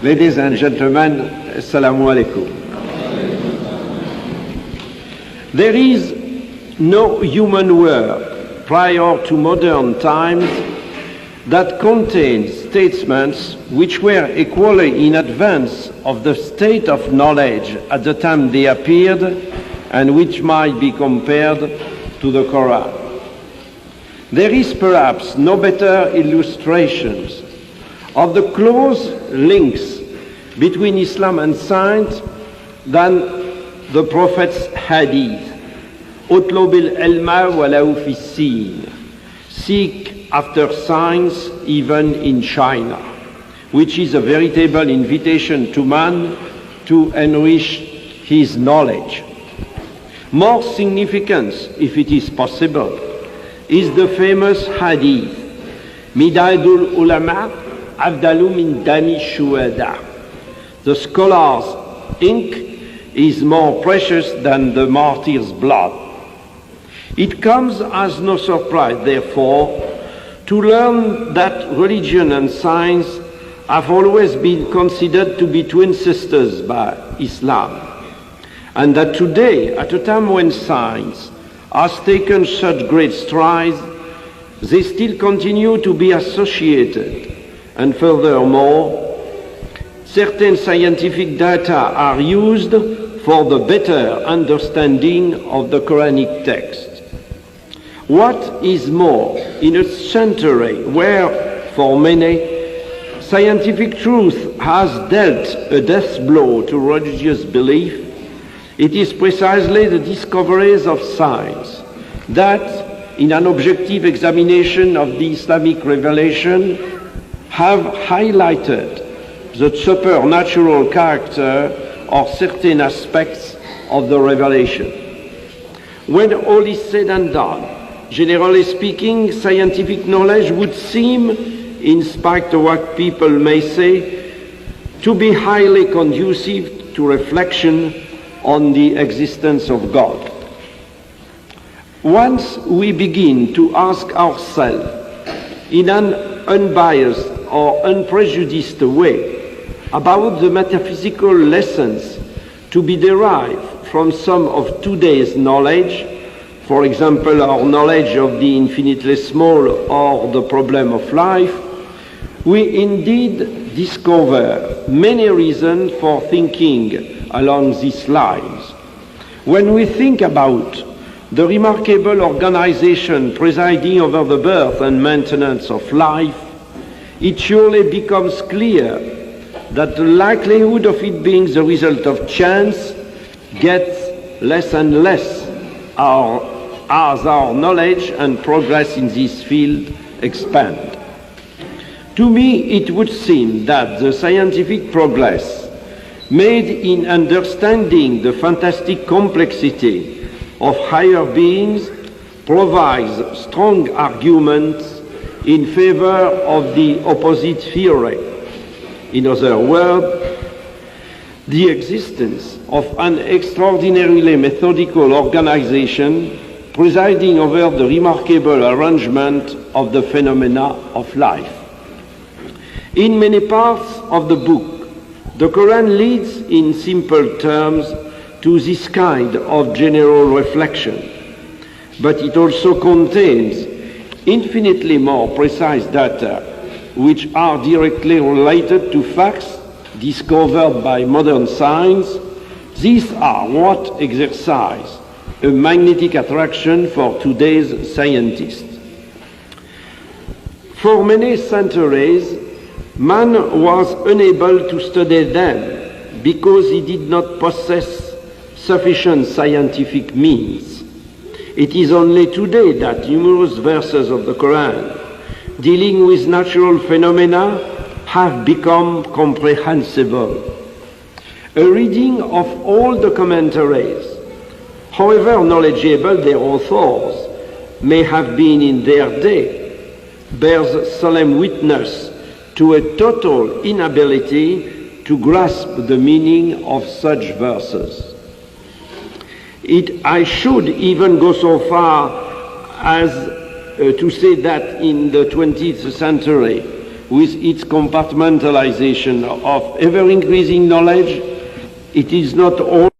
Ladies and gentlemen, Assalamu alaikum. There is no human work prior to modern times that contains statements which were equally in advance of the state of knowledge at the time they appeared and which might be compared to the Quran. There is perhaps no better illustrations of the close links between Islam and science than the Prophet's hadith. اطلب العلم ولو في الصين. Seek after science even in China, which is a veritable invitation to man to enrich his knowledge. More significant, if it is possible, is the famous hadith, Midadul Ulama Afdalu min Dami Shuhada. The scholar's ink is more precious than the martyr's blood. It comes as no surprise, therefore, to learn that religion and science have always been considered to be twin sisters by Islam, and that today, at a time when science has taken such great strides, they still continue to be associated. And furthermore, certain scientific data are used for the better understanding of the Quranic text. What is more, in a century where, for many, scientific truth has dealt a death blow to religious belief, it is precisely the discoveries of science that, in an objective examination of the Islamic revelation, have highlighted the supernatural character of certain aspects of the revelation. When all is said and done, generally speaking, scientific knowledge would seem, in spite of what people may say, to be highly conducive to reflection on the existence of God. Once we begin to ask ourselves in an unbiased or unprejudiced way about the metaphysical lessons to be derived from some of today's knowledge, for example, our knowledge of the infinitely small or the problem of life, we indeed discover many reasons for thinking along these lines. When we think about the remarkable organization presiding over the birth and maintenance of life, it surely becomes clear that the likelihood of it being the result of chance gets less and less as our knowledge and progress in this field expand. To me, it would seem that the scientific progress made in understanding the fantastic complexity of higher beings provides strong arguments in favor of the opposite theory. In other words, the existence of an extraordinarily methodical organization presiding over the remarkable arrangement of the phenomena of life. In many parts of the book, the Quran leads in simple terms to this kind of general reflection, but it also contains infinitely more precise data which are directly related to facts discovered by modern science. These are what exercise a magnetic attraction for today's scientists. For many centuries, man was unable to study them because he did not possess sufficient scientific means. It is only today that numerous verses of the Quran dealing with natural phenomena have become comprehensible. A reading of all the commentaries, however knowledgeable their authors may have been in their day, bears solemn witness to a total inability to grasp the meaning of such verses. I should even go so far as to say that in the 20th century, with its compartmentalization of ever-increasing knowledge, it is not all